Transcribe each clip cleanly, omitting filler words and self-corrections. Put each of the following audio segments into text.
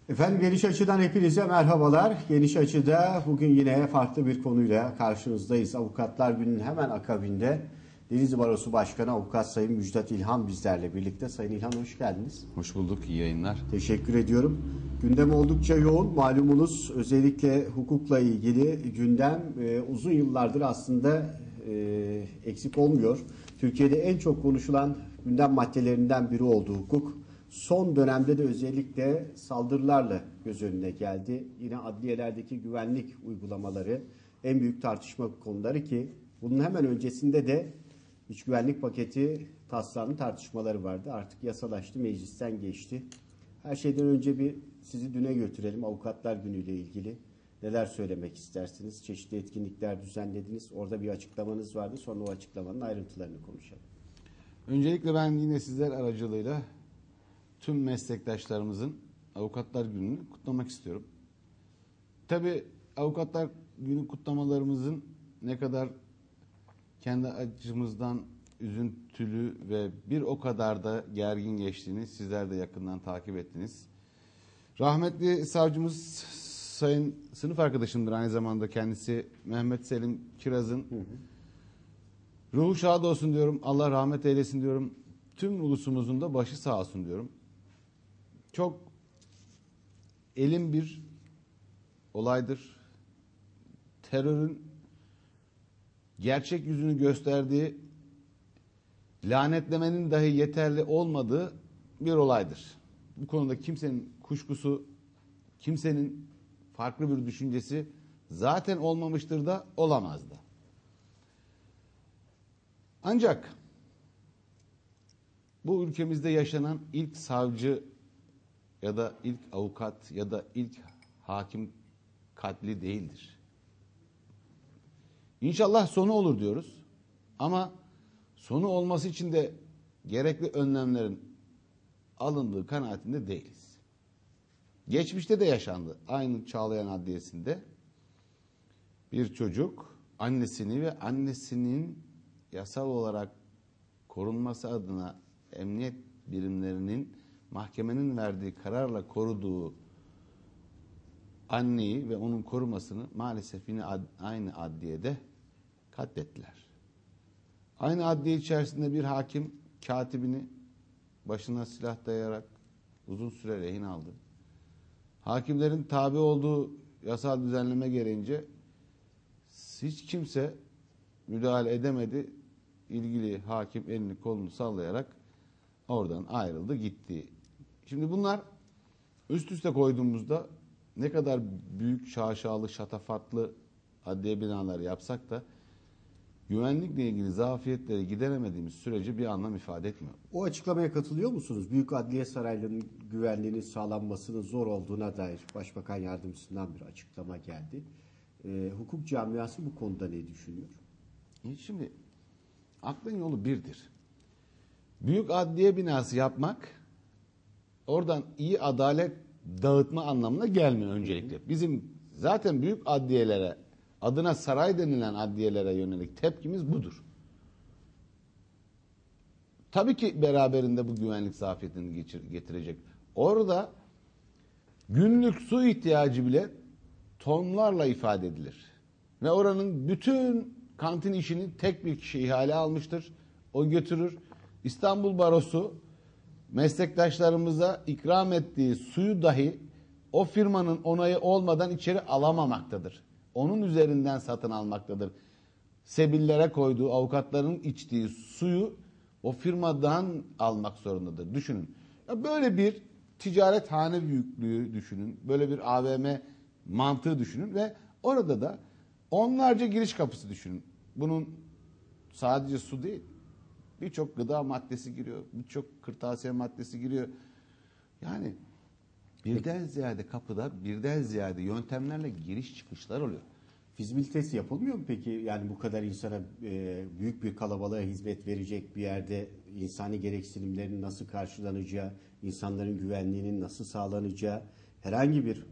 Efendim Geniş Açı'dan hepinize merhabalar. Geniş Açı'da bugün yine farklı bir konuyla karşınızdayız. Avukatlar Günü'nün hemen akabinde Denizli Barosu Başkanı Avukat Sayın Müjdat İlhan bizlerle birlikte. Sayın İlhan hoş geldiniz. Hoş bulduk, iyi yayınlar. Teşekkür ediyorum. Gündem oldukça yoğun. Malumunuz özellikle hukukla ilgili gündem uzun yıllardır aslında eksik olmuyor. Türkiye'de en çok konuşulan gündem maddelerinden biri oldu hukuk. Son dönemde de özellikle saldırılarla göz önüne geldi. Yine adliyelerdeki güvenlik uygulamaları en büyük tartışma konuları ki bunun hemen öncesinde de iç güvenlik paketi taslağının tartışmaları vardı. Artık yasalaştı, meclisten geçti. Her şeyden önce bir sizi düne götürelim. Avukatlar Günü ile ilgili neler söylemek istersiniz? Çeşitli etkinlikler düzenlediniz. Orada bir açıklamanız vardı. Sonra o açıklamanın ayrıntılarını konuşalım. Öncelikle ben yine sizler aracılığıyla tüm meslektaşlarımızın Avukatlar Günü'nü kutlamak istiyorum. Tabii Avukatlar Günü kutlamalarımızın ne kadar kendi açımızdan üzüntülü ve bir o kadar da gergin geçtiğini sizler de yakından takip ettiniz. Rahmetli savcımız sayın sınıf arkadaşımdır aynı zamanda kendisi Mehmet Selim Kiraz'ın ruhu şad olsun diyorum. Allah rahmet eylesin diyorum. Tüm ulusumuzun da başı sağ olsun diyorum. Çok elin bir olaydır. Terörün gerçek yüzünü gösterdiği, lanetlemenin dahi yeterli olmadığı bir olaydır. Bu konuda kimsenin kuşkusu, kimsenin farklı bir düşüncesi zaten olmamıştır da olamaz da. Ancak bu ülkemizde yaşanan ilk savcı ya da ilk avukat ya da ilk hakim katli değildir. İnşallah sonu olur diyoruz. Ama sonu olması için de gerekli önlemlerin alındığı kanaatinde değiliz. Geçmişte de yaşandı. Aynı Çağlayan Adliyesi'nde bir çocuk annesini ve annesinin yasal olarak korunması adına emniyet birimlerinin mahkemenin verdiği kararla koruduğu anneyi ve onun korumasını maalesef yine aynı adliyede katlettiler. Aynı adliye içerisinde bir hakim katibini başına silah dayayarak uzun süre rehin aldı. Hakimlerin tabi olduğu yasal düzenleme gereğince hiç kimse müdahale edemedi. İlgili hakim elini kolunu sallayarak oradan ayrıldı gitti. Şimdi bunlar üst üste koyduğumuzda ne kadar büyük şaşalı, şatafatlı adliye binaları yapsak da güvenlikle ilgili zafiyetleri gideremediğimiz sürece bir anlam ifade etmiyor. O açıklamaya katılıyor musunuz? Büyük adliye saraylarının güvenliğinin sağlanmasının zor olduğuna dair Başbakan Yardımcısından bir açıklama geldi. Hukuk camiası bu konuda ne düşünüyor? Şimdi aklın yolu birdir. Büyük adliye binası yapmak oradan iyi adalet dağıtma anlamına gelmiyor öncelikle. Bizim zaten büyük adliyelere, adına saray denilen adliyelere yönelik tepkimiz budur. Tabii ki beraberinde bu güvenlik zafiyetini getirecek. Orada günlük su ihtiyacı bile tonlarla ifade edilir. Ve oranın bütün kantin işini tek bir kişi ihale almıştır. O götürür. İstanbul Barosu meslektaşlarımıza ikram ettiği suyu dahi o firmanın onayı olmadan içeri alamamaktadır. Onun üzerinden satın almaktadır. Sebillere koyduğu, avukatların içtiği suyu o firmadan almak zorundadır. Düşünün. Ya böyle bir ticarethane büyüklüğü düşünün. Böyle bir AVM mantığı düşünün ve orada da onlarca giriş kapısı düşünün. Bunun sadece su değil. Birçok gıda maddesi giriyor. Birçok kırtasiye maddesi giriyor. Yani birden ziyade kapıda birden ziyade yöntemlerle giriş çıkışlar oluyor. Fizibilitesi yapılmıyor mu peki? Yani bu kadar insana büyük bir kalabalığa hizmet verecek bir yerde insani gereksinimlerin nasıl karşılanacağı, insanların güvenliğinin nasıl sağlanacağı, herhangi bir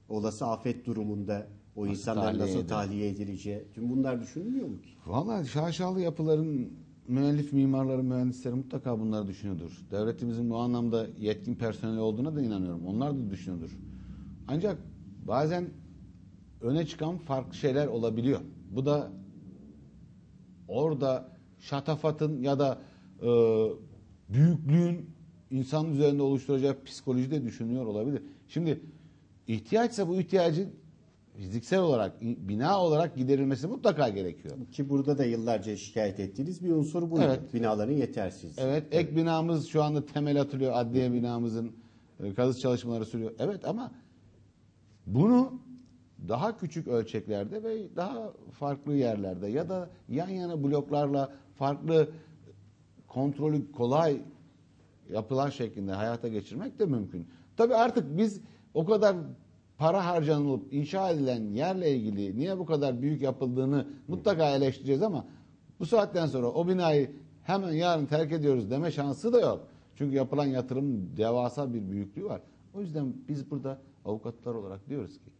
olası afet durumunda o Nasıl insanların tahliye nasıl tahliye edileceği, tüm bunlar düşünülmüyor mu ki? Vallahi şaşalı yapıların müellif mimarları, mühendisleri mutlaka bunları düşünüyordur. Devletimizin bu anlamda yetkin personeli olduğuna da inanıyorum. Onlar da düşünüyordur. Ancak bazen öne çıkan farklı şeyler olabiliyor. Bu da orada şatafatın ya da büyüklüğün insan üzerinde oluşturacak psikoloji de düşünüyor olabilir. Şimdi ihtiyaçsa bu ihtiyacın fiziksel olarak, bina olarak giderilmesi mutlaka gerekiyor. Ki burada da yıllarca şikayet ettiğiniz bir unsur buydu. Evet. Binaların yetersizliği. Evet, ek binamız şu anda temel atılıyor. Adliye binamızın kazı çalışmaları sürüyor. Evet, ama bunu daha küçük ölçeklerde ve daha farklı yerlerde ya da yan yana bloklarla farklı kontrolü kolay yapılan şeklinde hayata geçirmek de mümkün. Tabii artık biz o kadar para harcanılıp inşa edilen yerle ilgili niye bu kadar büyük yapıldığını mutlaka eleştireceğiz ama bu saatten sonra o binayı hemen yarın terk ediyoruz deme şansı da yok. Çünkü yapılan yatırım devasa bir büyüklüğü var. O yüzden biz burada avukatlar olarak diyoruz ki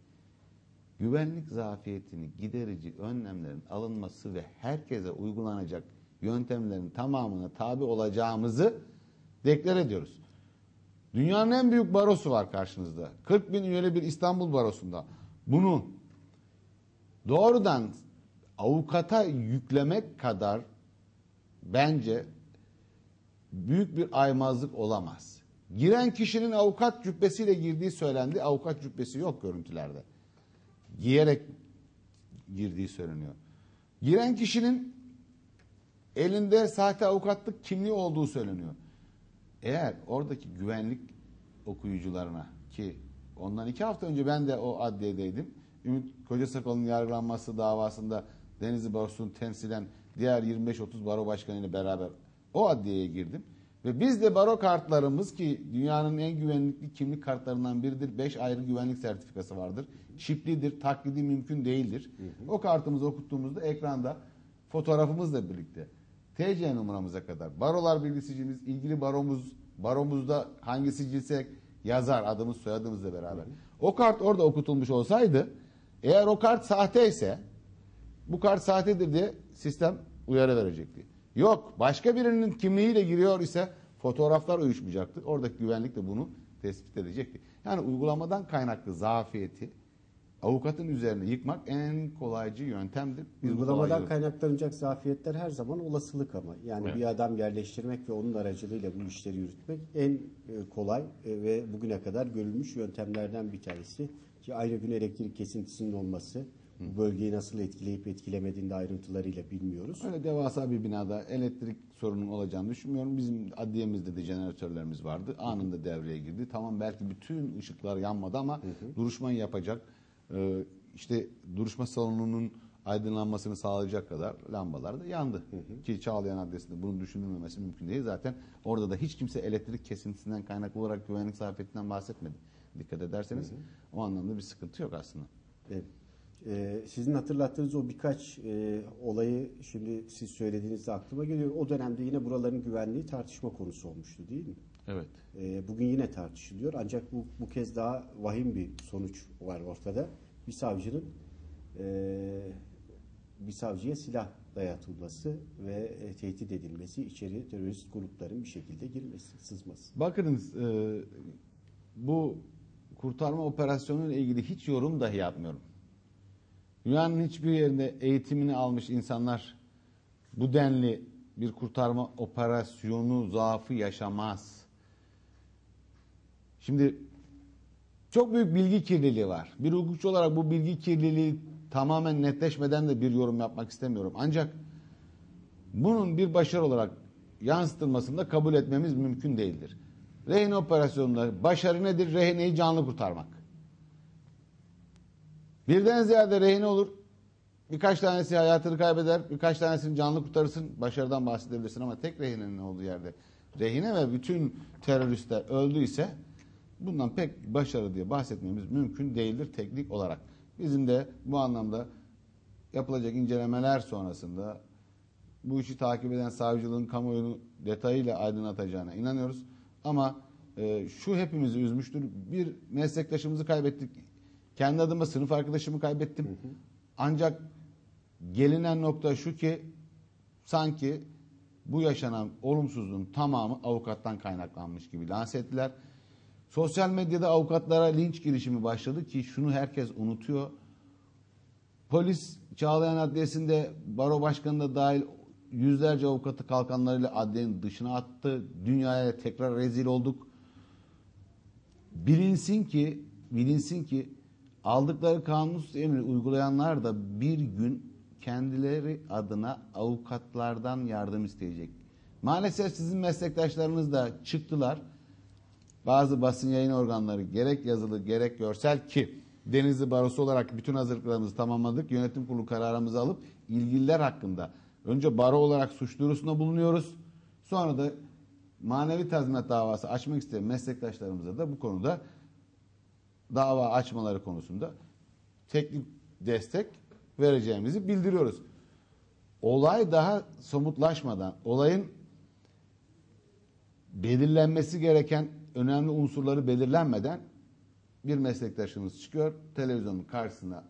güvenlik zafiyetini giderici önlemlerin alınması ve herkese uygulanacak yöntemlerin tamamına tabi olacağımızı deklar ediyoruz. Dünyanın en büyük barosu var karşınızda. 40 bin üyeli bir İstanbul barosunda. Bunu doğrudan avukata yüklemek kadar bence büyük bir aymazlık olamaz. Giren kişinin avukat cübbesiyle girdiği söylendi. Avukat cübbesi yok görüntülerde. Giyerek girdiği söyleniyor. Giren kişinin elinde sahte avukatlık kimliği olduğu söyleniyor. Eğer oradaki güvenlik okuyucularına, ki ondan 2 hafta önce ben de o adliyedeydim. Ümit Kocasakal'ın yargılanması davasında Denizli Barosu'nu temsilen diğer 25-30 baro başkanı ile beraber o adliyeye girdim. Ve biz de baro kartlarımız, ki dünyanın en güvenlikli kimlik kartlarından biridir. 5 ayrı güvenlik sertifikası vardır. Çiplidir, taklidi mümkün değildir. O kartımızı okuttuğumuzda ekranda fotoğrafımızla birlikte TC numaramıza kadar barolar bilgi sicilimiz, ilgili baromuzda hangi sicilse yazar, adımız soyadımızla beraber. O kart orada okutulmuş olsaydı, eğer o kart sahte ise bu kart sahtedir diye sistem uyarı verecekti. Yok, başka birinin kimliğiyle giriyor ise fotoğraflar uyuşmayacaktı. Oradaki güvenlik de bunu tespit edecekti. Yani uygulamadan kaynaklı zafiyeti avukatın üzerine yıkmak en kolaycı yöntemdir. Uygulamadan kaynaklanacak zafiyetler her zaman olasılık ama. Yani evet, bir adam yerleştirmek ve onun aracılığıyla bu işleri yürütmek en kolay ve bugüne kadar görülmüş yöntemlerden bir tanesi. Ki aynı gün elektrik kesintisinin olması, bu bölgeyi nasıl etkileyip etkilemediğini de ayrıntılarıyla bilmiyoruz. Öyle devasa bir binada elektrik sorunun olacağını düşünmüyorum. Bizim adliyemizde de jeneratörlerimiz vardı. Anında devreye girdi. Tamam, belki bütün ışıklar yanmadı ama duruşmayı yapacak, işte duruşma salonunun aydınlanmasını sağlayacak kadar lambalar da yandı. Ki Çağlayan Adliyesi'nde bunun düşünülmemesi mümkün değil. Zaten orada da hiç kimse elektrik kesintisinden kaynaklı olarak güvenlik zafiyetinden bahsetmedi. Dikkat ederseniz o anlamda bir sıkıntı yok aslında. Evet. Sizin hatırlattığınız o birkaç olayı şimdi siz söylediğinizde aklıma geliyor. O dönemde yine buraların güvenliği tartışma konusu olmuştu, değil mi? Evet. Bugün yine tartışılıyor. Ancak bu kez daha vahim bir sonuç var ortada. Bir savcının bir savcıya silah dayatılması ve tehdit edilmesi, içeri terörist grupların bir şekilde girmesi, sızması. Bakınız, bu kurtarma operasyonuyla ilgili hiç yorum dahi yapmıyorum. Dünyanın hiçbir yerinde eğitimini almış insanlar bu denli bir kurtarma operasyonu zaafı yaşamaz. Şimdi çok büyük bilgi kirliliği var. Bir hukukçu olarak bu bilgi kirliliği tamamen netleşmeden de bir yorum yapmak istemiyorum. Ancak bunun bir başarı olarak yansıtılmasını da kabul etmemiz mümkün değildir. Rehin operasyonunda başarı nedir? Rehineyi canlı kurtarmak. Birden ziyade rehine olur. Birkaç tanesi hayatını kaybeder, birkaç tanesini canlı kurtarırsın. Başarıdan bahsedebilirsin ama tek rehinenin olduğu yerde rehine ve bütün teröristler öldüyse bundan pek başarı diye bahsetmemiz mümkün değildir teknik olarak. Bizim de bu anlamda yapılacak incelemeler sonrasında bu işi takip eden savcılığın kamuoyunu detayıyla aydınlatacağına inanıyoruz. Ama şu hepimizi üzmüştür. Bir meslektaşımızı kaybettik. Kendi adıma sınıf arkadaşımı kaybettim. Ancak gelinen nokta şu ki sanki bu yaşanan olumsuzluğun tamamı avukattan kaynaklanmış gibi lanse ettiler. Sosyal medyada avukatlara linç girişimi başladı ki şunu herkes unutuyor. Polis Çağlayan Adliyesi'nde baro başkanı da dahil yüzlerce avukatı kalkanlarıyla adliyenin dışına attı. Dünyaya tekrar rezil olduk. Bilinsin ki aldıkları kanunsuz emri uygulayanlar da bir gün kendileri adına avukatlardan yardım isteyecek. Maalesef sizin meslektaşlarınız da çıktılar. Bazı basın yayın organları gerek yazılı gerek görsel ki Denizli Barosu olarak bütün hazırlıklarımızı tamamladık. Yönetim kurulu kararımızı alıp ilgililer hakkında önce baro olarak suç duyurusunda bulunuyoruz. Sonra da manevi tazminat davası açmak isteyen meslektaşlarımıza da bu konuda dava açmaları konusunda teknik destek vereceğimizi bildiriyoruz. Olay daha somutlaşmadan, olayın belirlenmesi gereken önemli unsurları belirlenmeden bir meslektaşımız çıkıyor televizyonun karşısına.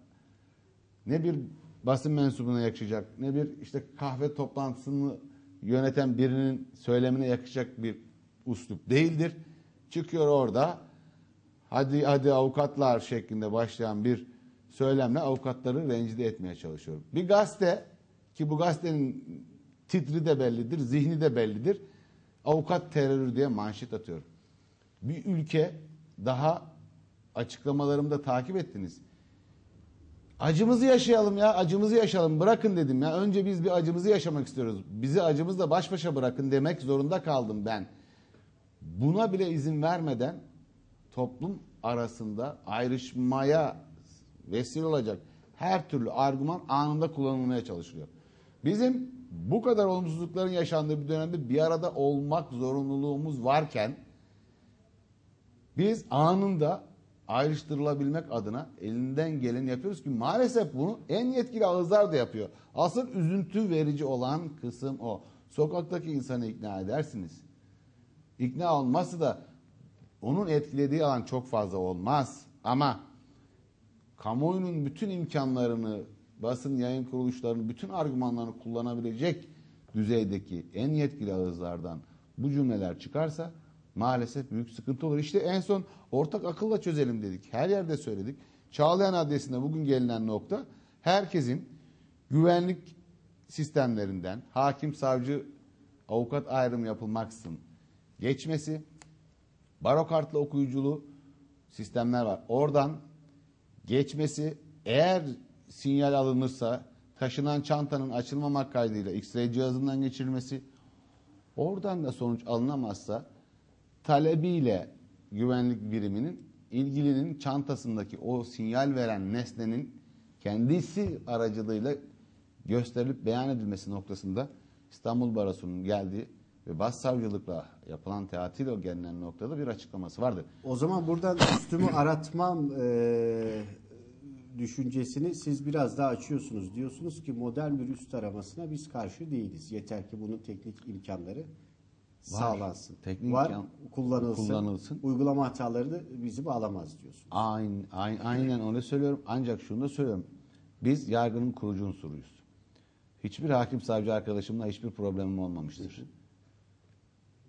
Ne bir basın mensubuna yakışacak, ne bir işte kahve toplantısını yöneten birinin söylemine yakışacak bir üslup değildir. Çıkıyor orada hadi avukatlar şeklinde başlayan bir söylemle avukatları rencide etmeye çalışıyor. Bir gazete ki bu gazetenin titri de bellidir, zihni de bellidir. Avukat terörü diye manşet atıyor. Bir ülke daha açıklamalarımı da takip ettiniz. Acımızı yaşayalım ya, acımızı yaşayalım. Bırakın dedim ya. Önce biz bir acımızı yaşamak istiyoruz. Bizi acımızla baş başa bırakın demek zorunda kaldım ben. Buna bile izin vermeden toplum arasında ayrışmaya vesile olacak her türlü argüman anında kullanılmaya çalışılıyor. Bizim bu kadar olumsuzlukların yaşandığı bir dönemde bir arada olmak zorunluluğumuz varken biz anında ayrıştırılabilmek adına elinden geleni yapıyoruz ki maalesef bunu en yetkili ağızlar da yapıyor. Asıl üzüntü verici olan kısım o. Sokaktaki insanı ikna edersiniz. İkna olması da onun etkilediği alan çok fazla olmaz. Ama kamuoyunun bütün imkanlarını, basın yayın kuruluşlarının bütün argümanlarını kullanabilecek düzeydeki en yetkili ağızlardan bu cümleler çıkarsa maalesef büyük sıkıntı olur. İşte en son ortak akılla çözelim dedik. Her yerde söyledik. Çağlayan Adliyesi'nde bugün gelinen nokta herkesin güvenlik sistemlerinden hakim, savcı, avukat ayrımı yapılmaksızın geçmesi, baro kartlı okuyuculu sistemler var. Oradan geçmesi, eğer sinyal alınırsa taşınan çantanın açılmamak kaydıyla X-ray cihazından geçirilmesi, oradan da sonuç alınamazsa talebiyle güvenlik biriminin ilgilinin çantasındaki o sinyal veren nesnenin kendisi aracılığıyla gösterilip beyan edilmesi noktasında İstanbul Barosu'nun geldiği ve başsavcılıkla yapılan teatil o gelinen noktada bir açıklaması vardı. O zaman buradan üstümü aratmam düşüncesini siz biraz daha açıyorsunuz. Diyorsunuz ki modern bir üst aramasına biz karşı değiliz. Yeter ki bunun teknik imkanları sağlansın. Teknik var, imkan kullanılsın. Uygulama hataları da bizi bağlamaz diyorsunuz. Aynen öyle söylüyorum. Ancak şunu da söylüyorum. Biz yargının kurucu unsuruyuz. Hiçbir hakim savcı arkadaşımla hiçbir problemim olmamıştır.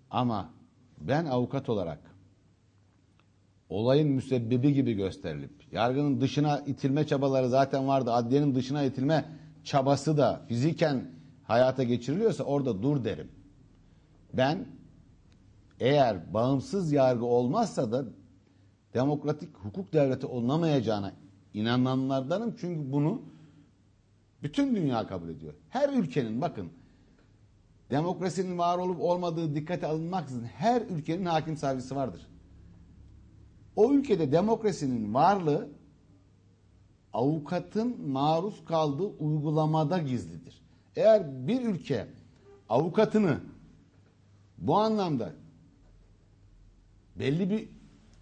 Ama ben avukat olarak olayın müsebbibi gibi gösterilip yargının dışına itilme çabaları zaten vardı. Adliyenin dışına itilme çabası da fiziken hayata geçiriliyorsa orada dur derim. Ben eğer bağımsız yargı olmazsa da demokratik hukuk devleti olunamayacağına inananlardanım. Çünkü bunu bütün dünya kabul ediyor. Her ülkenin bakın demokrasinin var olup olmadığı dikkate alınmaksızın her ülkenin hakim savcısı vardır. O ülkede demokrasinin varlığı avukatın maruz kaldığı uygulamada gizlidir. Eğer bir ülke avukatını bu anlamda belli bir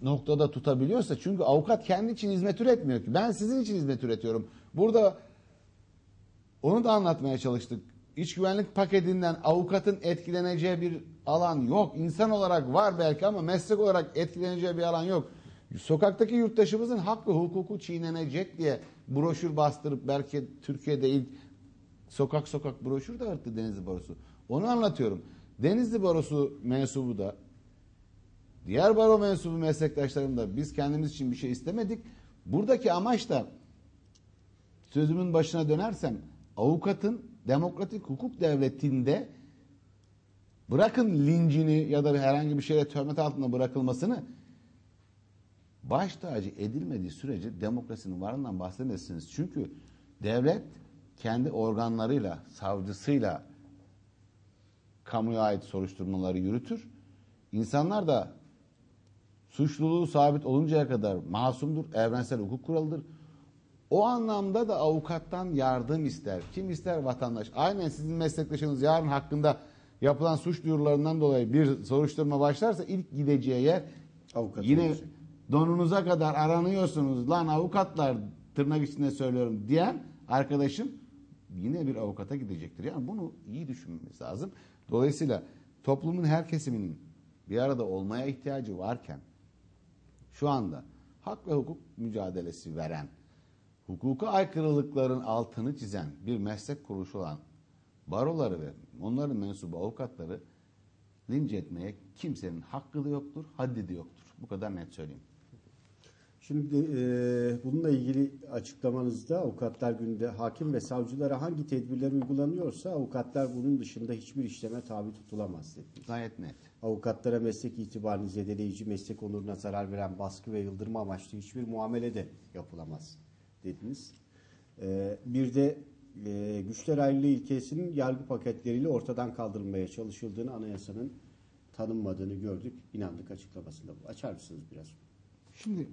noktada tutabiliyorsa, çünkü avukat kendi için hizmet üretmiyor ki. Ben sizin için hizmet üretiyorum. Burada onu da anlatmaya çalıştık. İç güvenlik paketinden avukatın etkileneceği bir alan yok. İnsan olarak var belki ama meslek olarak etkileneceği bir alan yok. Sokaktaki yurttaşımızın hak ve hukuku çiğnenecek diye broşür bastırıp belki Türkiye'de ilk sokak broşür dağıttı Denizli Barosu. Onu anlatıyorum. Denizli Barosu mensubu da diğer baro mensubu meslektaşlarım da biz kendimiz için bir şey istemedik. Buradaki amaç da, sözümün başına dönersem, avukatın demokratik hukuk devletinde bırakın lincini ya da herhangi bir şeyle töhmet altında bırakılmasını, baş tacı edilmediği sürece demokrasinin varlığından bahsedemezsiniz. Çünkü devlet kendi organlarıyla, savcısıyla kamuya ait soruşturmaları yürütür. İnsanlar da suçluluğu sabit oluncaya kadar masumdur, evrensel hukuk kuralıdır. O anlamda da avukattan yardım ister. Kim ister? Vatandaş. Aynen sizin meslektaşınız yarın hakkında yapılan suç duyurularından dolayı bir soruşturma başlarsa ilk gideceği yer Avukat yine olacak. donunuza kadar aranıyorsunuz lan avukatlar, tırnak içinde söylüyorum diyen arkadaşım yine bir avukata gidecektir. Yani bunu iyi düşünmemiz lazım. Dolayısıyla toplumun her kesiminin bir arada olmaya ihtiyacı varken şu anda hak ve hukuk mücadelesi veren, hukuka aykırılıkların altını çizen bir meslek kuruluşu olan baroları ve onların mensubu avukatları linç etmeye kimsenin hakkı da yoktur, haddi de yoktur. Bu kadar net söyleyeyim. Şimdi bununla ilgili açıklamanızda Avukatlar Günü'nde hakim ve savcılara hangi tedbirler uygulanıyorsa avukatlar bunun dışında hiçbir işleme tabi tutulamaz dediniz. Gayet net. Avukatlara meslek itibarını zedeleyici, meslek onuruna zarar veren baskı ve yıldırma amaçlı hiçbir muamele de yapılamaz dediniz. Bir de güçler ayrılığı ilkesinin yargı paketleriyle ortadan kaldırılmaya çalışıldığını, anayasanın tanınmadığını gördük, inandık açıklamasında bu. Açar mısınız biraz? Şimdi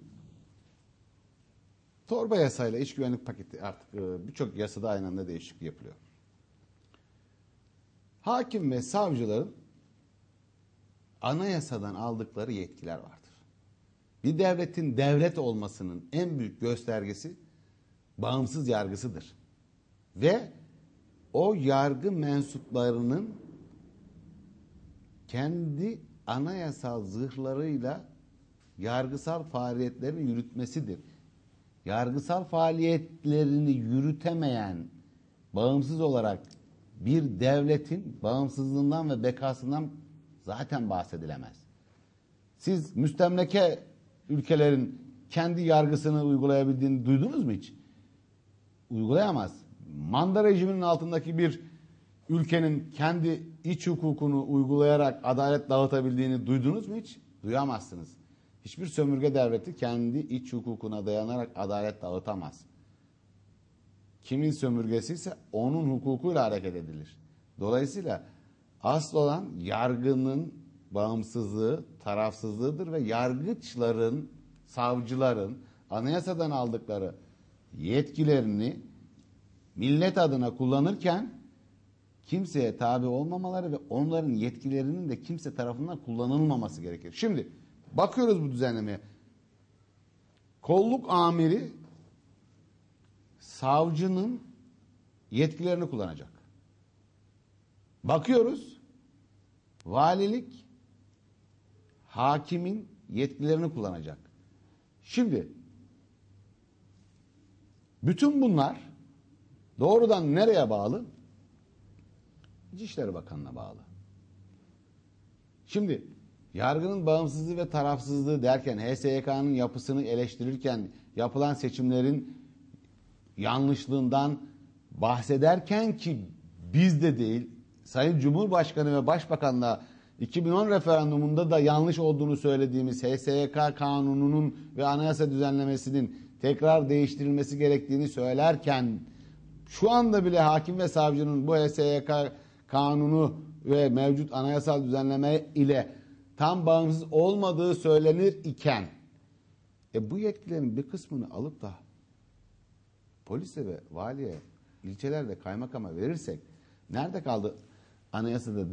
torba yasayla iç güvenlik paketi artık birçok yasada aynı anda değişiklik yapılıyor. Hakim ve savcıların anayasadan aldıkları yetkiler vardır. Bir devletin devlet olmasının en büyük göstergesi bağımsız yargısıdır. Ve o yargı mensuplarının kendi anayasal zırhlarıyla yargısal faaliyetlerini yürütmesidir. Yargısal faaliyetlerini yürütemeyen, bağımsız olarak bir devletin bağımsızlığından ve bekasından zaten bahsedilemez. Siz müstemleke ülkelerin kendi yargısını uygulayabildiğini duydunuz mu hiç? Uygulayamaz. Manda rejiminin altındaki bir ülkenin kendi iç hukukunu uygulayarak adalet dağıtabildiğini duydunuz mu hiç? Duyamazsınız. Hiçbir sömürge devleti kendi iç hukukuna dayanarak adalet dağıtamaz. Kimin sömürgesi ise onun hukukuyla hareket edilir. Dolayısıyla asıl olan yargının bağımsızlığı, tarafsızlığıdır ve yargıçların, savcıların anayasadan aldıkları yetkilerini millet adına kullanırken kimseye tabi olmamaları ve onların yetkilerinin de kimse tarafından kullanılmaması gerekir. Şimdi bakıyoruz bu düzenlemeye. Kolluk amiri savcının yetkilerini kullanacak. Bakıyoruz valilik hakimin yetkilerini kullanacak. Şimdi bütün bunlar doğrudan nereye bağlı? İçişleri Bakanı'na bağlı. Şimdi yargının bağımsızlığı ve tarafsızlığı derken, HSYK'nın yapısını eleştirirken, yapılan seçimlerin yanlışlığından bahsederken ki biz de değil, Sayın Cumhurbaşkanı ve Başbakan'la 2010 referandumunda da yanlış olduğunu söylediğimiz HSYK kanununun ve anayasa düzenlemesinin tekrar değiştirilmesi gerektiğini söylerken şu anda bile hakim ve savcının bu HSYK kanunu ve mevcut anayasal düzenleme ile tam bağımsız olmadığı söylenir iken bu yetkilerin bir kısmını alıp da polise ve valiye, ilçelerde kaymakama verirsek nerede kaldı anayasada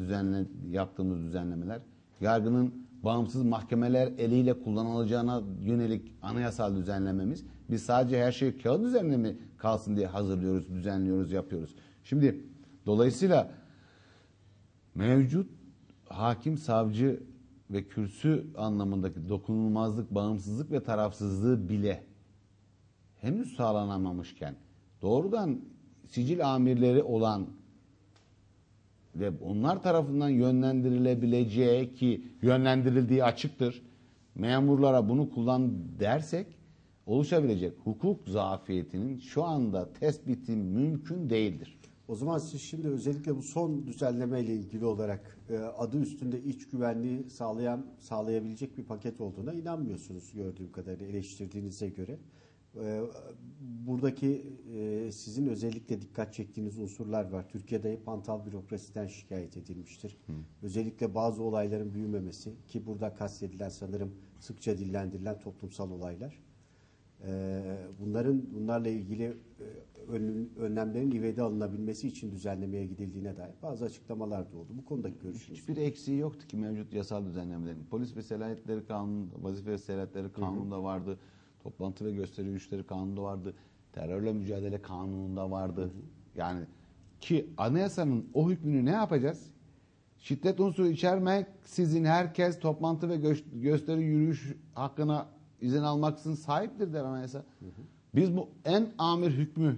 yaptığımız düzenlemeler? Yargının bağımsız mahkemeler eliyle kullanılacağına yönelik anayasal düzenlememiz. Biz sadece her şey kağıt üzerine mi kalsın diye hazırlıyoruz, düzenliyoruz, yapıyoruz. Şimdi dolayısıyla mevcut hakim, savcı ve kürsü anlamındaki dokunulmazlık, bağımsızlık ve tarafsızlığı bile henüz sağlanamamışken doğrudan sicil amirleri olan ve onlar tarafından yönlendirilebileceği, ki yönlendirildiği açıktır, memurlara bunu kullan dersek oluşabilecek hukuk zafiyetinin şu anda tespiti mümkün değildir. O zaman siz şimdi özellikle bu son düzenleme ile ilgili olarak adı üstünde iç güvenliği sağlayabilecek bir paket olduğuna inanmıyorsunuz gördüğüm kadarıyla, eleştirdiğinize göre. Buradaki sizin özellikle dikkat çektiğiniz unsurlar var. Türkiye'de hantal bürokrasiden şikayet edilmiştir. Özellikle bazı olayların büyümemesi, ki burada kastedilen sanırım sıkça dillendirilen toplumsal olaylar. Bunlarla ilgili önlemlerin ivede alınabilmesi için düzenlemeye gidildiğine dair bazı açıklamalar da oldu. Bu konudaki görüşünüz. Hiçbir eksiği yoktu ki mevcut yasal düzenlemelerin. Polis ve selahiyetleri kanunu, vazife ve selahiyetleri kanununda vardı. Toplantı ve gösteri güçleri kanununda vardı. Terörle mücadele kanununda vardı. Yani ki anayasanın o hükmünü ne yapacağız? Şiddet unsuru içermeksizin herkes toplantı ve gösteri yürüyüş hakkına izin almaksızın sahiptir der anayasa. Biz bu en amir hükmü,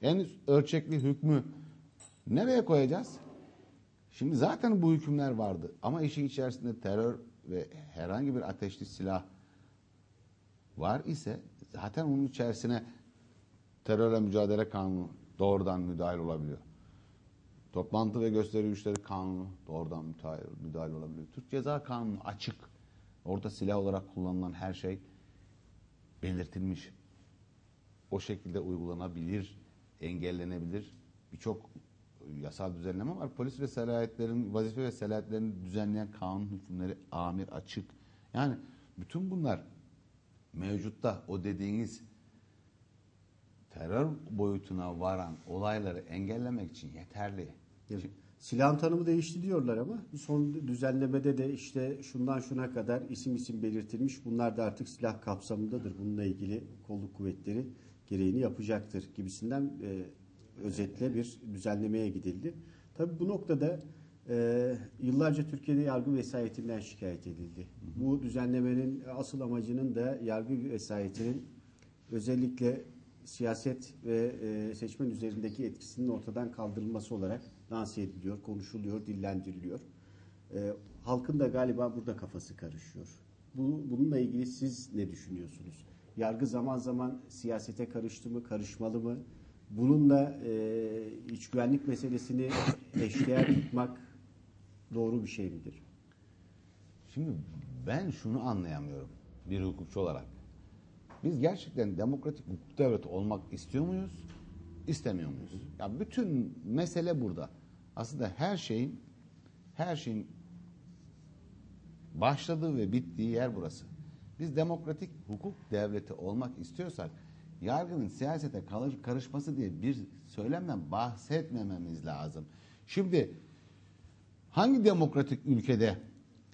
en ölçekli hükmü nereye koyacağız? Şimdi zaten bu hükümler vardı ama işin içerisinde terör ve herhangi bir ateşli silah var ise zaten onun içerisine terörle mücadele kanunu doğrudan müdahil olabiliyor. Toplantı ve gösteri güçleri kanunu doğrudan müdahil olabiliyor. Türk Ceza Kanunu açık. Orada silah olarak kullanılan her şey belirtilmiş. O şekilde uygulanabilir, engellenebilir. Birçok yasal düzenleme var. Polis ve selahiyetlerin, vazife ve selahiyetlerini düzenleyen kanun hükümleri amir açık. Yani bütün bunlar mevcutta o dediğiniz terör boyutuna varan olayları engellemek için yeterli. Evet. Silahın tanımı değişti diyorlar ama son düzenlemede de işte şundan şuna kadar isim belirtilmiş. Bunlar da artık silah kapsamındadır. Bununla ilgili kolluk kuvvetleri gereğini yapacaktır gibisinden özetle bir düzenlemeye gidildi. Tabii bu noktada yıllarca Türkiye'de yargı vesayetinden şikayet edildi. Bu düzenlemenin asıl amacının da yargı vesayetinin özellikle siyaset ve seçmen üzerindeki etkisinin ortadan kaldırılması olarak lanse ediliyor, konuşuluyor, dillendiriliyor. Halkın da galiba burada kafası karışıyor. Bununla ilgili siz ne düşünüyorsunuz? Yargı zaman zaman siyasete karıştı mı, karışmalı mı? Bununla iç güvenlik meselesini eşdeğer tutmak doğru bir şey midir? Şimdi ben şunu anlayamıyorum bir hukukçu olarak. Biz gerçekten demokratik hukuk devleti olmak istiyor muyuz, istemiyor muyuz? Ya bütün mesele burada. Aslında her şeyin başladığı ve bittiği yer burası. Biz demokratik hukuk devleti olmak istiyorsak yargının siyasete karışması diye bir söylemden bahsetmememiz lazım. Şimdi hangi demokratik ülkede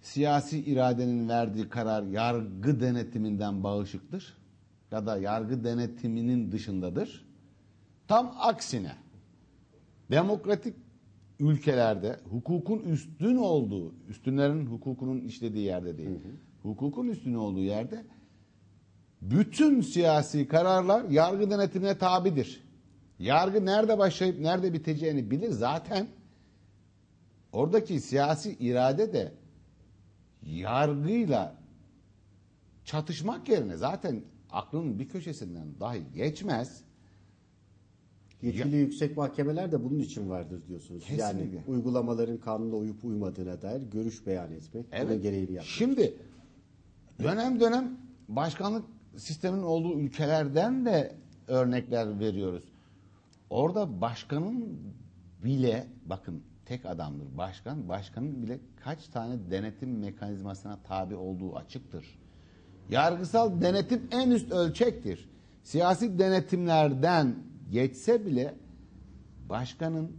siyasi iradenin verdiği karar yargı denetiminden bağışıktır ya da yargı denetiminin dışındadır? Tam aksine demokratik ülkelerde hukukun üstün olduğu, üstünlerin hukukunun işlediği yerde değil, hukukun üstün olduğu yerde bütün siyasi kararlar yargı denetimine tabidir. Yargı nerede başlayıp nerede biteceğini bilir zaten. Oradaki siyasi irade de yargıyla çatışmak yerine zaten aklının bir köşesinden dahi geçmez. Yetkili yüksek mahkemeler de bunun için vardır diyorsunuz. Kesinlikle. Yani uygulamaların kanuna uyup uymadığına dair görüş beyan etmek, bunun gereğini yapmak. Şimdi dönem dönem başkanlık sisteminin olduğu ülkelerden de örnekler veriyoruz. Orada başkanın bile, bakın tek adamdır başkanın bile kaç tane denetim mekanizmasına tabi olduğu açıktır. Yargısal denetim en üst ölçektir. Siyasi denetimlerden geçse bile başkanın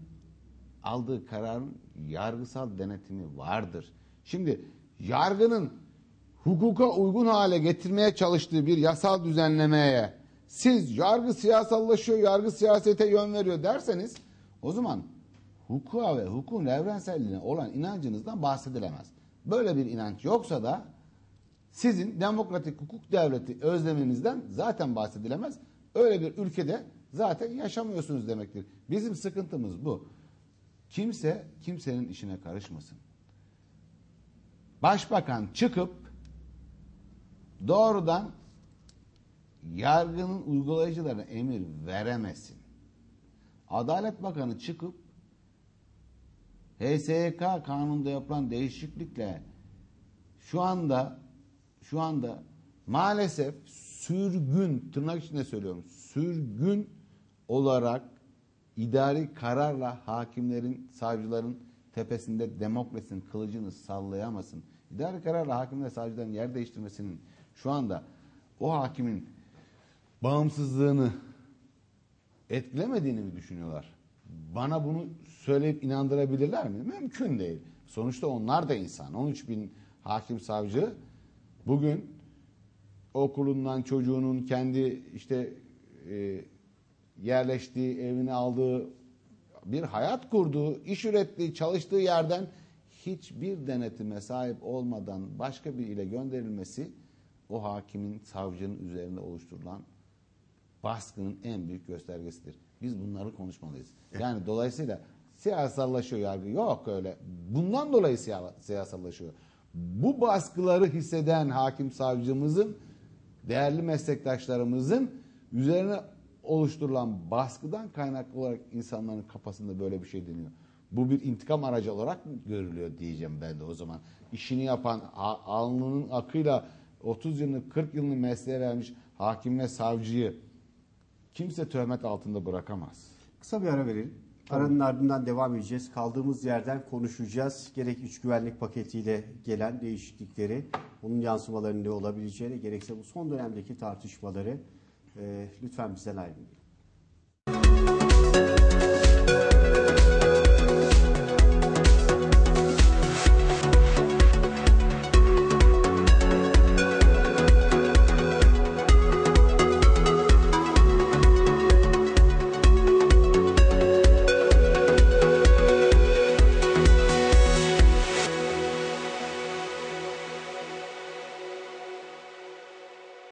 aldığı kararın yargısal denetimi vardır. Şimdi yargının hukuka uygun hale getirmeye çalıştığı bir yasal düzenlemeye siz yargı siyasallaşıyor, yargı siyasete yön veriyor derseniz o zaman hukuka ve hukukun evrenselliğine olan inancınızdan bahsedilemez. Böyle bir inanç yoksa da sizin demokratik hukuk devleti özleminizden zaten bahsedilemez. Öyle bir ülkede zaten yaşamıyorsunuz demektir. Bizim sıkıntımız bu. Kimse kimsenin işine karışmasın. Başbakan çıkıp doğrudan yargının uygulayıcılarına emir veremesin. Adalet Bakanı çıkıp HSYK kanununda yapılan değişiklikle şu anda maalesef sürgün, tırnak içinde söylüyorum, sürgün olarak idari kararla hakimlerin, savcıların tepesinde demokrasinin kılıcını sallayamasın. İdari kararla hakimler, savcıların yer değiştirmesinin şu anda o hakimin bağımsızlığını etkilemediğini mi düşünüyorlar? Bana bunu söyleyip inandırabilirler mi? Mümkün değil. Sonuçta onlar da insan. 13 bin hakim savcı bugün okulundan çocuğunun kendi yerleştiği, evini aldığı, bir hayat kurduğu, iş ürettiği, çalıştığı yerden hiçbir denetime sahip olmadan başka bir ile gönderilmesi o hakimin, savcının üzerinde oluşturulan baskının en büyük göstergesidir. Biz bunları konuşmalıyız. Yani dolayısıyla siyasallaşıyor yargı. Yok öyle. Bundan dolayı siyasallaşıyor. Bu baskıları hisseden hakim savcımızın, değerli meslektaşlarımızın üzerine oluşturulan baskıdan kaynaklı olarak insanların kafasında böyle bir şey deniyor. Bu bir intikam aracı olarak mı görülüyor diyeceğim ben de o zaman. İşini yapan, alnının akıyla 30 yılını 40 yılını mesleğe vermiş hakim ve savcıyı kimse töhmet altında bırakamaz. Kısa bir ara verelim. Aranın ardından devam edeceğiz. Kaldığımız yerden konuşacağız. Gerek iç güvenlik paketiyle gelen değişiklikleri, onun yansımalarının ne olabileceğini, gerekse bu son dönemdeki tartışmaları lütfen bizden ayrılmayın.